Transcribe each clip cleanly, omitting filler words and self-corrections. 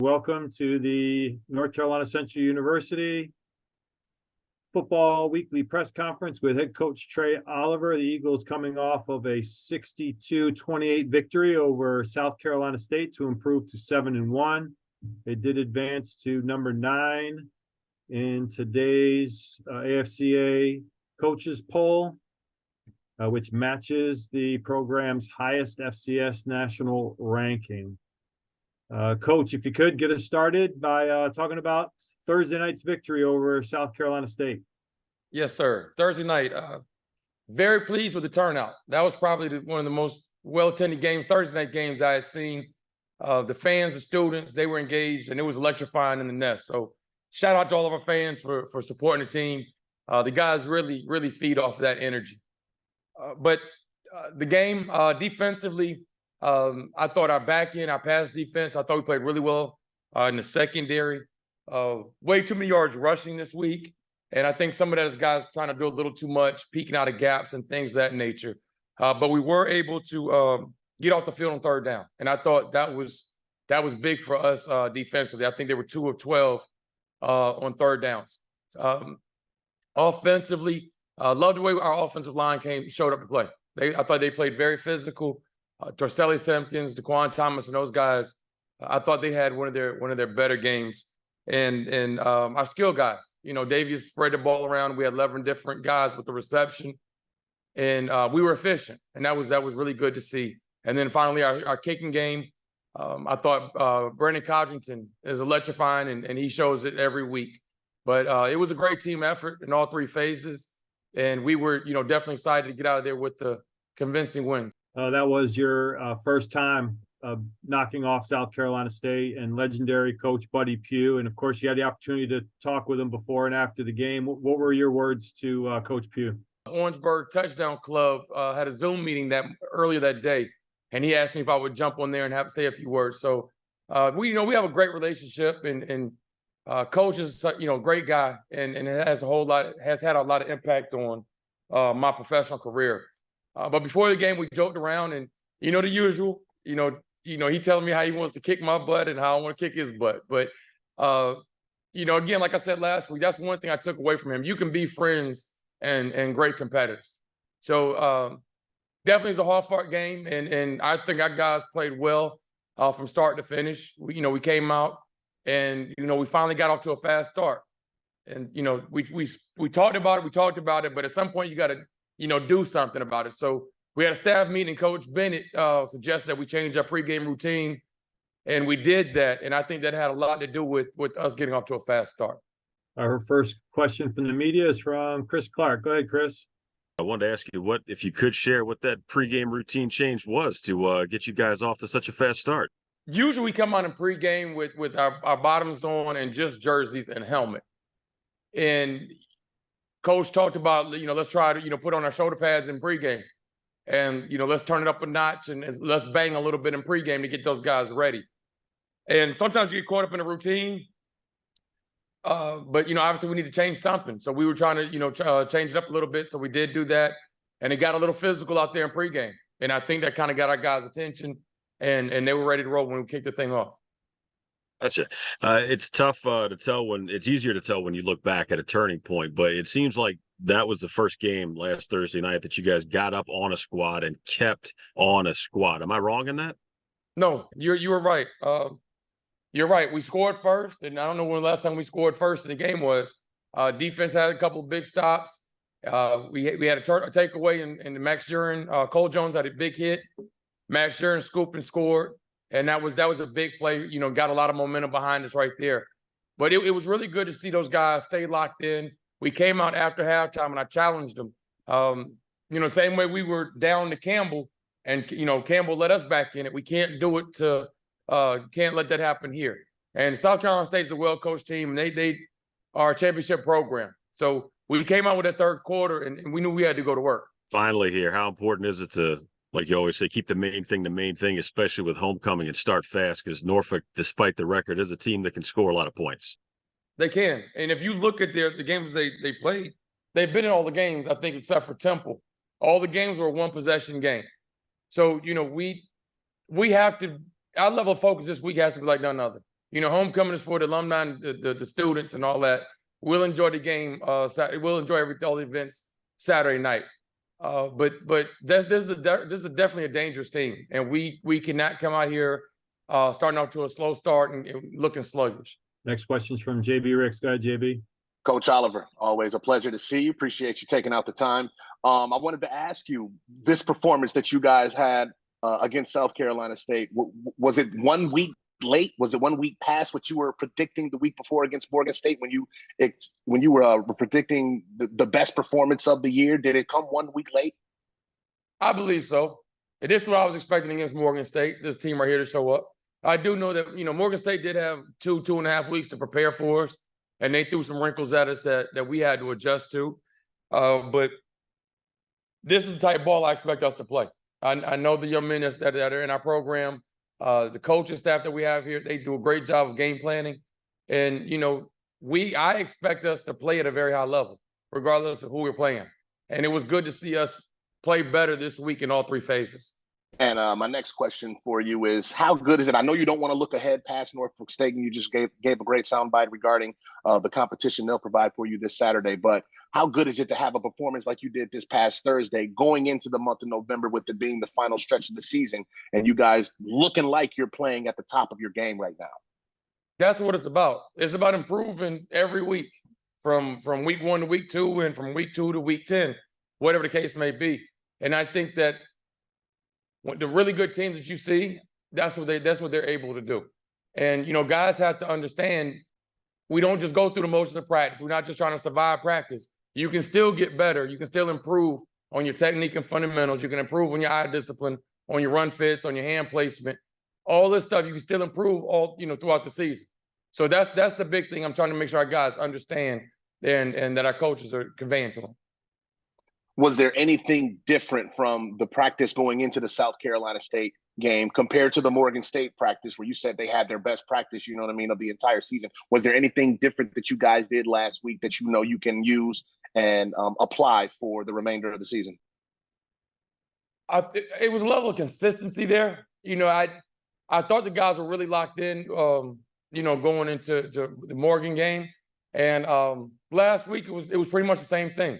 Welcome to the North Carolina Central University Football Weekly Press Conference with head coach Trei Oliver. The Eagles coming off of a 62-28 victory over South Carolina State to improve to 7-1. They did advance to number 9 in today's AFCA coaches poll, which matches the program's highest FCS national ranking. Coach, if you could get us started by talking about Thursday night's victory over South Carolina State. Yes, sir. Thursday night, very pleased with the turnout. That was probably one of the most well-attended games, Thursday night games I had seen. The fans, the students, they were engaged, and it was electrifying in the nest. So shout out to all of our fans for supporting the team. The guys really feed off of that energy. But the game defensively, I thought our back end, our pass defense, I thought we played really well in the secondary. Way too many yards rushing this week. And I think some of that is guys trying to do a little too much, peeking out of gaps and things of that nature. But we were able to get off the field on third down. And I thought that was big for us defensively. I think they were 2 of 12 on third downs. Offensively, loved the way our offensive line showed up to play. I thought they played very physical. Torcelli Simpkins, DeQuan Thomas, and those guys, I thought they had one of their better games. And our skill guys, Davies spread the ball around. We had 11 different guys with the reception, and we were efficient, and that was really good to see. And then finally, our kicking game, I thought Brandon Codrington is electrifying, and he shows it every week. But it was a great team effort in all 3 phases, and we were definitely excited to get out of there with the convincing wins. That was your first time knocking off South Carolina State and legendary coach Buddy Pugh. And of course, you had the opportunity to talk with him before and after the game. What were your words to Coach Pugh? Orangeburg Touchdown Club had a Zoom meeting earlier that day, and he asked me if I would jump on there and say a few words. So we have a great relationship, and Coach is a great guy, and has had a lot of impact on my professional career. But before the game, we joked around, and the usual. He telling me how he wants to kick my butt and how I want to kick his butt. But again, like I said last week, that's one thing I took away from him. You can be friends and great competitors. So definitely it's a hard-fought game, and I think our guys played well from start to finish. We came out, and we finally got off to a fast start. And we talked about it, but at some point you got to do something about it. So we had a staff meeting, and Coach Bennett suggested that we change our pregame routine, and we did that. And I think that had a lot to do with us getting off to a fast start. Our first question from the media is from Chris Clark. Go ahead, Chris. I wanted to ask you if you could share what that pregame routine change was to get you guys off to such a fast start. Usually we come out in pregame with our bottoms on and just jerseys and helmet. And Coach talked about, let's try to, put on our shoulder pads in pregame, and, let's turn it up a notch and let's bang a little bit in pregame to get those guys ready. And sometimes you get caught up in a routine, but, obviously we need to change something. So we were trying to, change it up a little bit. So we did do that, and it got a little physical out there in pregame. And I think that kind of got our guys' attention, and they were ready to roll when we kicked the thing off. Gotcha. It's tough to tell it's easier to tell when you look back at a turning point, but it seems like that was the first game last Thursday night that you guys got up on a squad and kept on a squad. Am I wrong in that? No, you were right. You're right. We scored first, and I don't know when the last time we scored first in the game was. Defense had a couple of big stops. We had a takeaway in the Max Jurin. Cole Jones had a big hit. Max Jurin scooped and scored. And that was a big play, got a lot of momentum behind us right there. But it was really good to see those guys stay locked in. We came out after halftime, and I challenged them. Same way we were down to Campbell, and, Campbell let us back in it. We can't do it can't let that happen here. And South Carolina State is a well-coached team, and they are a championship program. So we came out with that third quarter, and we knew we had to go to work. Finally here, how important is it to, like you always say, keep the main thing, especially with homecoming, and start fast? Because Norfolk, despite the record, is a team that can score a lot of points. They can. And if you look at the games they played, they've been in all the games, I think, except for Temple. All the games were a one-possession game. So, we have to – our level of focus this week has to be like none other. homecoming is for the alumni, and the students and all that. We'll enjoy the game. We'll enjoy all the events Saturday night. But this is definitely a dangerous team, and we cannot come out here starting off to a slow start and looking sluggish. Next question is from JB Ricks. Go ahead, JB. Coach Oliver, always a pleasure to see you. Appreciate you taking out the time. I wanted to ask you, this performance that you guys had against South Carolina State, was it 1 week late? Was it 1 week past what you were predicting the week before against Morgan State when you were predicting the best performance of the year? Did it come 1 week late? I believe so. And this is what I was expecting against Morgan State, this team right here to show up. I do know that, Morgan State did have 2.5 weeks to prepare for us, and they threw some wrinkles at us that we had to adjust to. But this is the type of ball I expect us to play. I know the young men that are in our program, the coaching staff that we have here, they do a great job of game planning. And, I expect us to play at a very high level, regardless of who we're playing. And it was good to see us play better this week in all three phases. And my next question for you is, how good is it? I know you don't want to look ahead past Norfolk State, and you just gave a great soundbite regarding the competition they'll provide for you this Saturday. But how good is it to have a performance like you did this past Thursday, going into the month of November with it being the final stretch of the season, and you guys looking like you're playing at the top of your game right now? That's what it's about. It's about improving every week, from week 1 to week 2, and from week 2 to week 10, whatever the case may be. And I think that when the really good teams that you see, that's what they're able to do. And, guys have to understand, we don't just go through the motions of practice. We're not just trying to survive practice. You can still get better. You can still improve on your technique and fundamentals. You can improve on your eye discipline, on your run fits, on your hand placement. All this stuff, you can still improve throughout the season. So that's the big thing I'm trying to make sure our guys understand and that our coaches are conveying to them. Was there anything different from the practice going into the South Carolina State game compared to the Morgan State practice, where you said they had their best practice, of the entire season? Was there anything different that you guys did last week that you can use and apply for the remainder of the season? It was a level of consistency there. I thought the guys were really locked in, going into the Morgan game. And last week it was pretty much the same thing.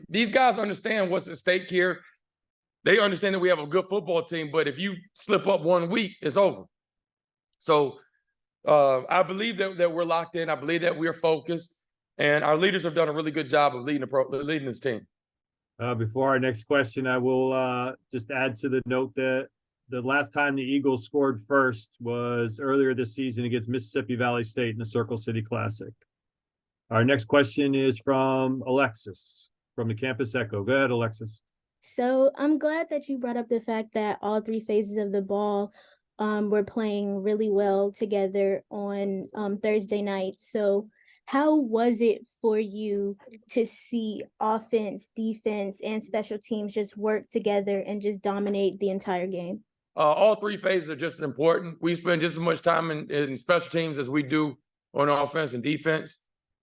These guys understand what's at stake here. They understand that we have a good football team, but if you slip up 1 week, it's over. So I believe that we're locked in. I believe that we're focused, and our leaders have done a really good job of leading this team. Before our next question, I will just add to the note that the last time the Eagles scored first was earlier this season against Mississippi Valley State in the Circle City Classic. Our next question is from Alexis from the Campus Echo. Go ahead, Alexis. So I'm glad that you brought up the fact that all three phases of the ball were playing really well together on Thursday night. So how was it for you to see offense, defense, and special teams just work together and just dominate the entire game? All three phases are just as important. We spend just as much time in special teams as we do on offense and defense.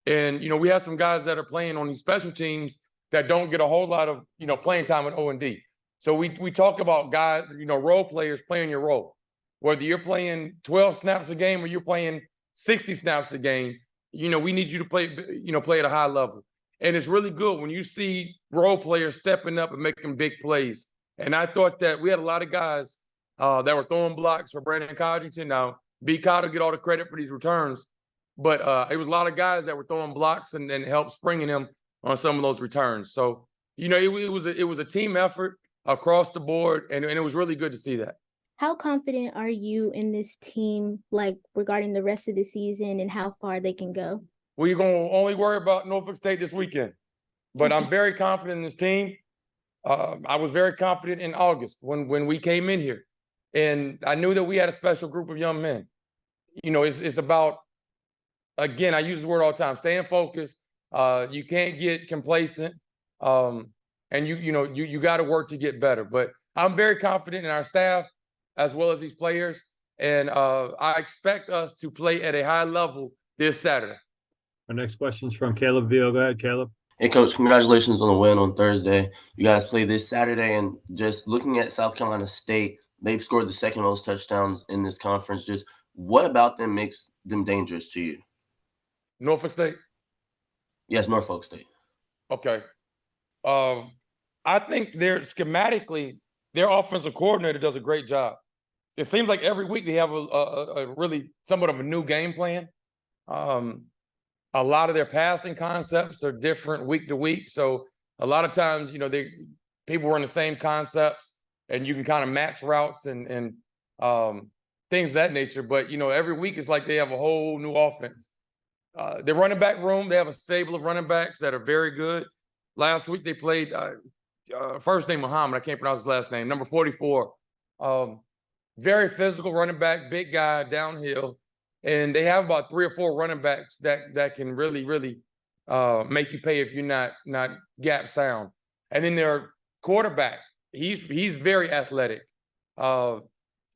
And, we have some guys that are playing on these special teams that don't get a whole lot of, playing time in O&D. So we talk about guys, role players playing your role. Whether you're playing 12 snaps a game or you're playing 60 snaps a game, we need you to play at a high level. And it's really good when you see role players stepping up and making big plays. And I thought that we had a lot of guys that were throwing blocks for Brandon Codrington. Now, B. Cotter get all the credit for these returns, but it was a lot of guys that were throwing blocks and help springing him on some of those returns. So, it was a team effort across the board, and it was really good to see that. How confident are you in this team, regarding the rest of the season and how far they can go? We're going to only worry about Norfolk State this weekend, but I'm very confident in this team. I was very confident in August when we came in here, and I knew that we had a special group of young men. It's about, again, I use the word all the time, staying focused. You can't get complacent, and you got to work to get better. But I'm very confident in our staff as well as these players, and I expect us to play at a high level this Saturday. Our next question is from Caleb Veal. Go ahead, Caleb. Hey, Coach, congratulations on the win on Thursday. You guys play this Saturday, and just looking at South Carolina State, they've scored the second most touchdowns in this conference. Just What about them makes them dangerous to you? Norfolk State? Yes, Norfolk State. Okay. I think schematically, their offensive coordinator does a great job. It seems like every week they have a really somewhat of a new game plan. A lot of their passing concepts are different week to week. So a lot of times, people run the same concepts and you can kind of match routes and things of that nature. But, every week it's like they have a whole new offense. Their running back room, they have a stable of running backs that are very good. Last week they played first name Muhammad. I can't pronounce his last name. Number 44. Very physical running back, big guy, downhill. And they have about 3 or 4 running backs that can really, really make you pay if you're not gap sound. And then their quarterback, he's very athletic.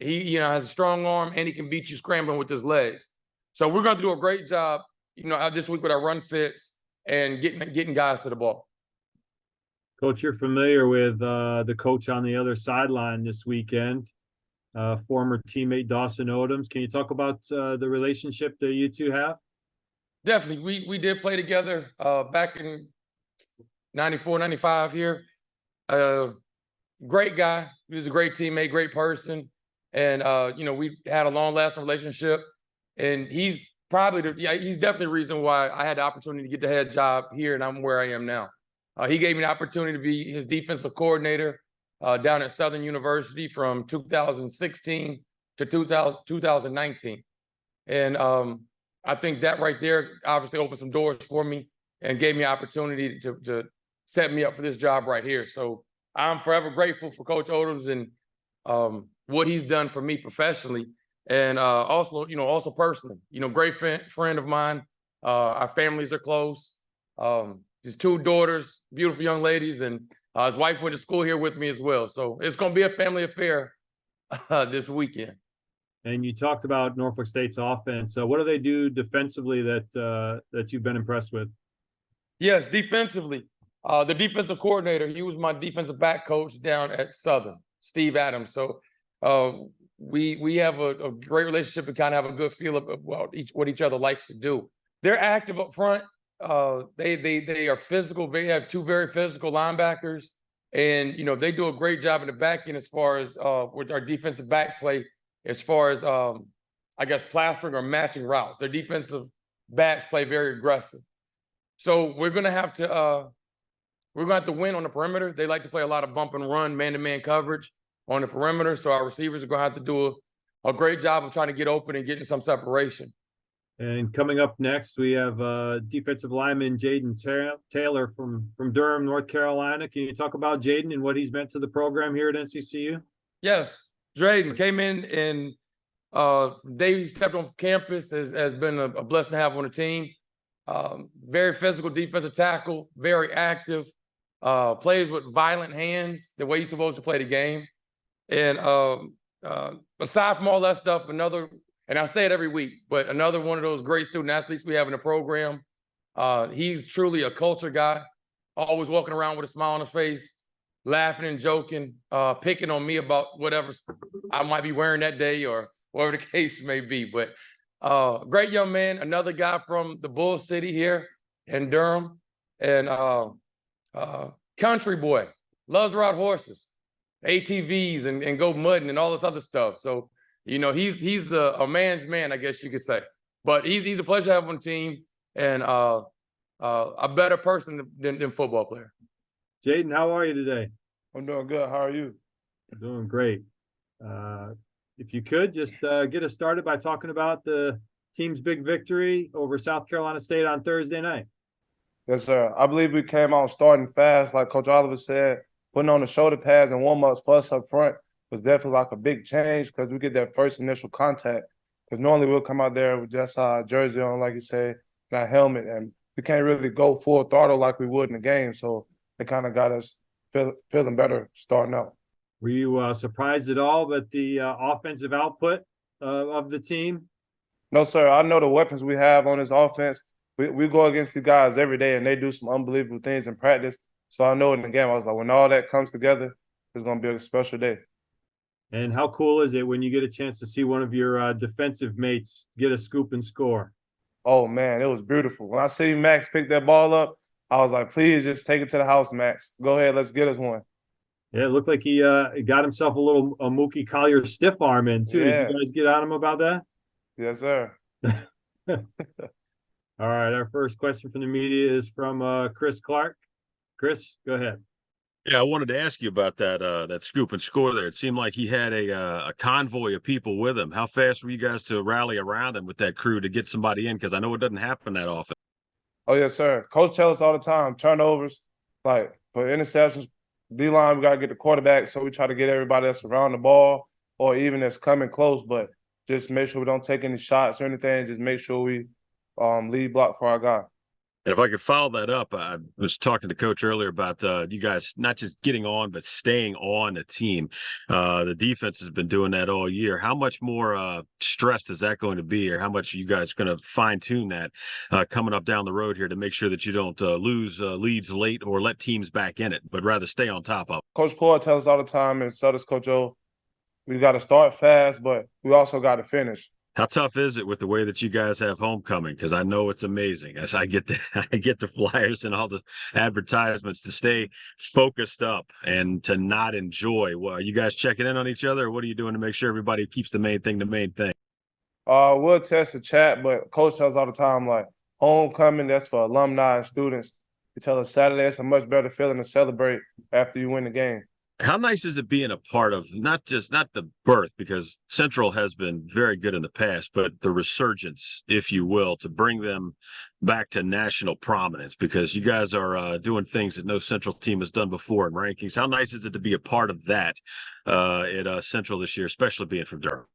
He has a strong arm and he can beat you scrambling with his legs. So we're going to do a great job, this week with our run fits and getting guys to the ball. Coach, you're familiar with the coach on the other sideline this weekend, former teammate Dawson Odoms. Can you talk about the relationship that you two have? Definitely. We did play together back in 94, 95 here. Great guy. He was a great teammate, great person. And, we had a long-lasting relationship. And he's he's definitely the reason why I had the opportunity to get the head job here and I'm where I am now. He gave me the opportunity to be his defensive coordinator down at Southern University from 2016 to 2019. And I think that right there obviously opened some doors for me and gave me an opportunity to set me up for this job right here. So I'm forever grateful for Coach Odoms and what he's done for me professionally and also personally. Great friend of mine. Our families are close. His 2 daughters, beautiful young ladies, and his wife went to school here with me as well. So it's going to be a family affair this weekend. And you talked about Norfolk State's offense. So what do they do defensively that you've been impressed with? Yes, defensively. The defensive coordinator, he was my defensive back coach down at Southern, Steve Adams. So we have a great relationship and kind of have a good feel of what each other likes to do. They're active up front. They are physical. They have 2 very physical linebackers, and they do a great job in the back end as far as with our defensive back play, as far as plastering or matching routes. Their defensive backs play very aggressive. So we're gonna have to win on the perimeter. They like to play a lot of bump and run, man-to-man coverage on the perimeter. So our receivers are gonna have to do a great job of trying to get open and getting some separation. And coming up next, we have defensive lineman Jaden Taylor from Durham, North Carolina. Can you talk about Jaden and what he's meant to the program here at NCCU? Yes, Jaden came in and day he stepped on campus has been a blessing to have on the team. Very physical defensive tackle, very active, plays with violent hands, the way you're supposed to play the game. And aside from all that stuff, and I say it every week, but another one of those great student athletes we have in the program. He's truly a culture guy, always walking around with a smile on his face, laughing and joking, picking on me about whatever I might be wearing that day or whatever the case may be. But great young man, another guy from the Bull City here in Durham, and country boy, loves to ride horses, ATVs, and go mudding and all this other stuff. So he's a man's man, I guess you could say. But he's a pleasure to have on the team and a better person than football player. Jaden, how are you today? I'm doing good. How are you? Doing great. If you could just get us started by talking about the team's big victory over South Carolina State on Thursday night. Yes, sir. I believe we came out starting fast, like Coach Oliver said, putting on the shoulder pads and warm-ups for us up front was definitely like a big change because we get that first initial contact. Because normally we'll come out there with just our jersey on, like you said, and our helmet, and we can't really go full throttle like we would in the game. So it kind of got us feeling better starting out. Were you surprised at all at the offensive output of the team? No, sir. I know the weapons we have on this offense. We go against the guys every day, and they do some unbelievable things in practice. So I know in the game, I was like, when all that comes together, it's going to be a special day. And how cool is it when you get a chance to see one of your defensive mates get a scoop and score? Oh man, it was beautiful. When I see Max pick that ball up, I was like, please just take it to the house, Max. Go ahead, let's get us one. Yeah, it looked like he got himself a little Mookie Collier stiff arm in too. Did Yeah. you guys get on him about that? Yes, sir. All right, our first question from the media is from Chris Clark. Chris, go ahead. Yeah, I wanted to ask you about that scoop and score there. It seemed like he had a convoy of people with him. How fast were you guys to rally around him with that crew to get somebody in? Because I know it doesn't happen that often. Oh, yes, sir. Coach tells us all the time, turnovers, like for interceptions, D-line, we got to get the quarterback, so we try to get everybody that's around the ball or even that's coming close, but just make sure we don't take any shots or anything. Just make sure we lead block for our guy. And if I could follow that up, I was talking to Coach earlier about you guys not just getting on, but staying on the team. The defense has been doing that all year. How much more stressed is that going to be, or how much are you guys going to fine-tune that coming up down the road here to make sure that you don't lose leads late or let teams back in it, but rather stay on top of it? Coach Core tells us all the time, and so does Coach O, we got to start fast, but we also got to finish. How tough is it with the way that you guys have homecoming? Because I know it's amazing. As I get the flyers and all the advertisements to stay focused up and to not enjoy. Well, are you guys checking in on each other, or what are you doing to make sure everybody keeps the main thing the main thing? We'll test the chat, but Coach tells us all the time, like, homecoming, that's for alumni and students. He tells us Saturday, it's a much better feeling to celebrate after you win the game. How nice is it being a part of not the birth, because Central has been very good in the past, but the resurgence, if you will, to bring them back to national prominence, because you guys are doing things that no Central team has done before in rankings. How nice is it to be a part of that at Central this year, especially being from Durham?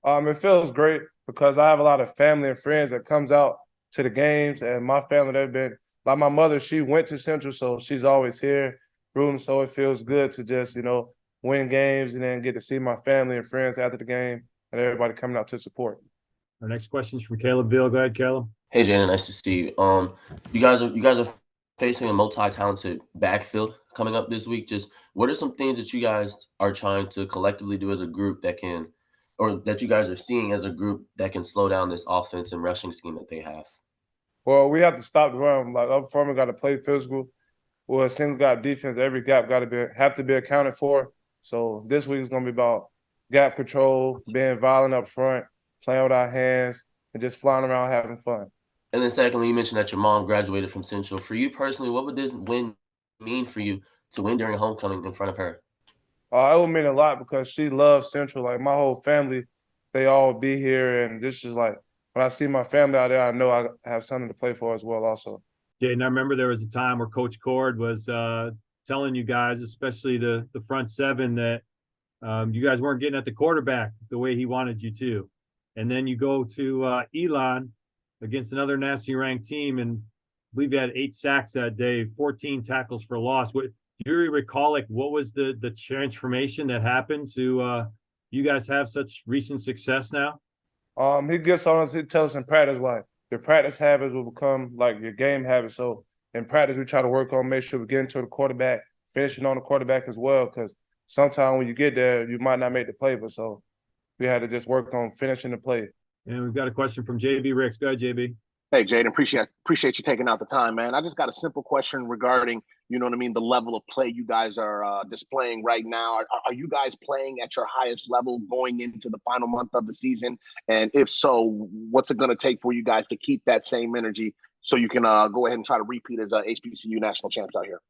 It feels great because I have a lot of family and friends that comes out to the games, and my family, they've been, like my mother, she went to Central, so she's always here rooting, so it feels good to just, win games and then get to see my family and friends after the game and everybody coming out to support. Our next question is from Caleb Veal. Go ahead, Caleb. Hey, Jaden, nice to see you. You guys are facing a multi-talented backfield coming up this week. Just what are some things that you guys are trying to collectively do as a group that can, or that you guys are seeing as a group that can slow down this offense and rushing scheme that they have? Well, we have to stop the run. Like up front, we got to play physical. Well, a single gap defense, every gap have to be accounted for. So this week is going to be about gap control, being violent up front, playing with our hands, and just flying around having fun. And then secondly, you mentioned that your mom graduated from Central. For you personally, what would this win mean for you to win during homecoming in front of her? It would mean a lot because she loves Central. Like my whole family, they all be here, and this is like when I see my family out there, I know I have something to play for as well. Also, Jaden, I remember there was a time where Coach Cord was telling you guys, especially the front seven, that you guys weren't getting at the quarterback the way he wanted you to, and then you go to Elon against another nationally ranked team, and I believe you had 8 sacks that day, 14 tackles for loss. What do you recall? Like, what was the transformation that happened to you guys have such recent success now? he gets on us. He tells us in practice, like your practice habits will become like your game habits. So in practice, we try to work on make sure we get into the quarterback, finishing on the quarterback as well, because sometimes when you get there, you might not make the play, but so we had to just work on finishing the play. And we've got a question from JB Ricks. Go ahead, JB. Hey, Jaden, appreciate you taking out the time, man. I just got a simple question regarding, the level of play you guys are displaying right now. Are you guys playing at your highest level going into the final month of the season? And if so, what's it going to take for you guys to keep that same energy so you can go ahead and try to repeat as HBCU national champs out here?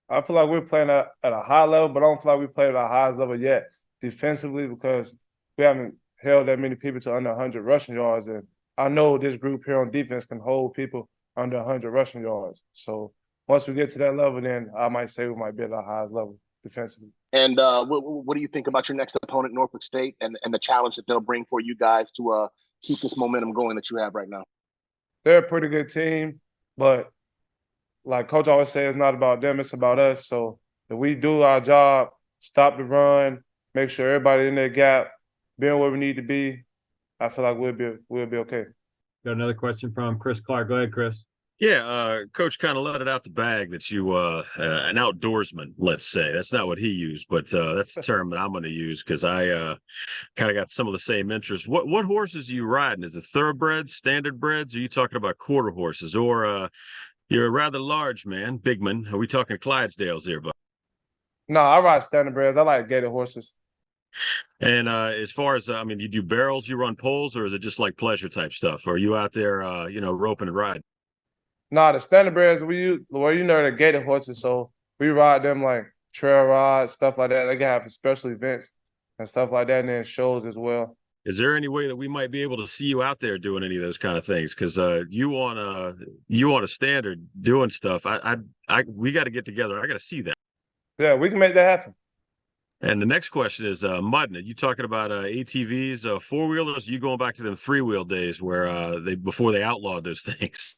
I feel like we're playing at a high level, but I don't feel like we played at our highest level yet defensively because we haven't held that many people to under 100 rushing yards. And I know this group here on defense can hold people under 100 rushing yards. So once we get to that level, then I might say we might be at our highest level defensively. And what do you think about your next opponent, Norfolk State, and the challenge that they'll bring for you guys to keep this momentum going that you have right now? They're a pretty good team, but like Coach always says, it's not about them, it's about us. So if we do our job, stop the run, make sure everybody in their gap, being where we need to be, I feel like we'll be okay. Got another question from Chris Clark. Go ahead, Chris. Yeah, coach kind of let it out the bag that you an outdoorsman, let's say. That's not what he used, but that's the term that I'm going to use because I kind of got some of the same interests. What horses are you riding? Is it thoroughbreds, standard breds? Or are you talking about quarter horses? Or you're a rather large man, big man. Are we talking Clydesdales here, bud? No, I ride standardbreds. I like gator horses. And as far as I mean, you do barrels, you run poles, or is it just like pleasure type stuff? Or are you out there, roping and riding? Nah, the standardbreds they're gator horses, so we ride them like trail rides, stuff like that. They can have special events and stuff like that, and then shows as well. Is there any way that we might be able to see you out there doing any of those kind of things? Because you on a standard doing stuff. We got to get together. I got to see that. Yeah, we can make that happen. And the next question is mudding it. You talking about ATVs, four wheelers? You going back to them 3-wheel days where before they outlawed those things?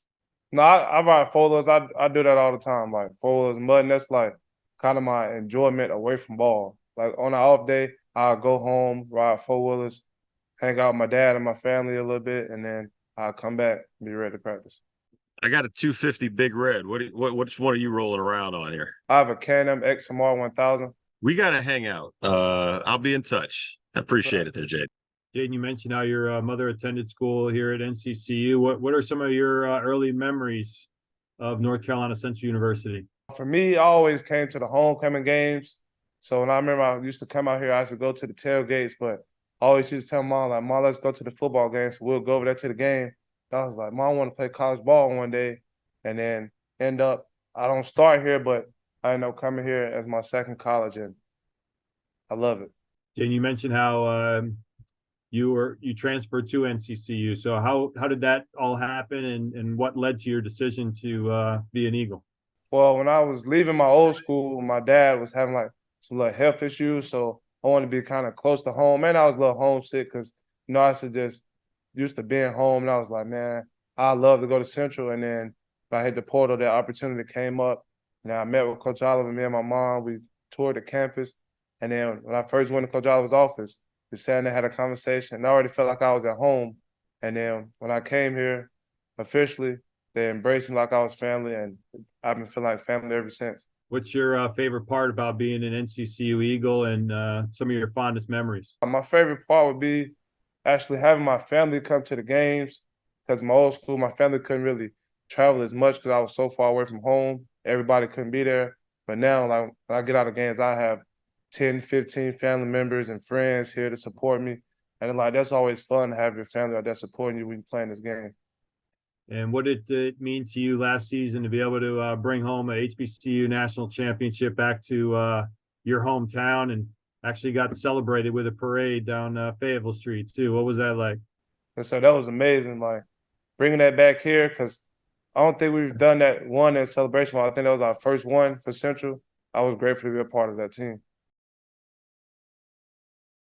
No, I ride four-wheelers. I do that all the time. Like four-wheelers, mud, and that's like kind of my enjoyment away from ball. Like on an off day, I'll go home, ride four-wheelers, hang out with my dad and my family a little bit, and then I'll come back and be ready to practice. I got a 250 Big Red. Which one are you rolling around on here? I have a Can-Am XMR 1000. We got to hang out. I'll be in touch. I appreciate it there, Jade. Jaden, you mentioned how your mother attended school here at NCCU. What are some of your early memories of North Carolina Central University? For me, I always came to the homecoming games. So when I remember I used to come out here, I used to go to the tailgates, but I always used to tell Mom, like, Mom, let's go to the football game. So we'll go over there to the game. And I was like, Mom, I want to play college ball one day. And then I don't start here, but I end up coming here as my second college, and I love it. Jaden, you mentioned how you transferred to NCCU. So how did that all happen, and what led to your decision to be an Eagle? Well, when I was leaving my old school, my dad was having like some little health issues, so I wanted to be kind of close to home. And I was a little homesick because, I just used to being home, and I was like, man, I love to go to Central. And then when I hit the portal, that opportunity came up. And I met with Coach Oliver, me and my mom. We toured the campus. And then when I first went to Coach Oliver's office, we sat and had a conversation. And I already felt like I was at home. And then when I came here officially, they embraced me like I was family, and I've been feeling like family ever since. What's your favorite part about being an NCCU Eagle, and some of your fondest memories? My favorite part would be actually having my family come to the games, because my old school, my family couldn't really travel as much because I was so far away from home. Everybody couldn't be there. But now, like, when I get out of games, I have 10, 15 family members and friends here to support me. And like, that's always fun to have your family out there supporting you when you're playing this game. And what did it mean to you last season to be able to bring home a HBCU national championship back to your hometown, and actually got celebrated with a parade down Fayetteville Street too? What was that like? And so that was amazing, like bringing that back here, because I don't think we've done that one in celebration. I think that was our first one for Central. I was grateful to be a part of that team.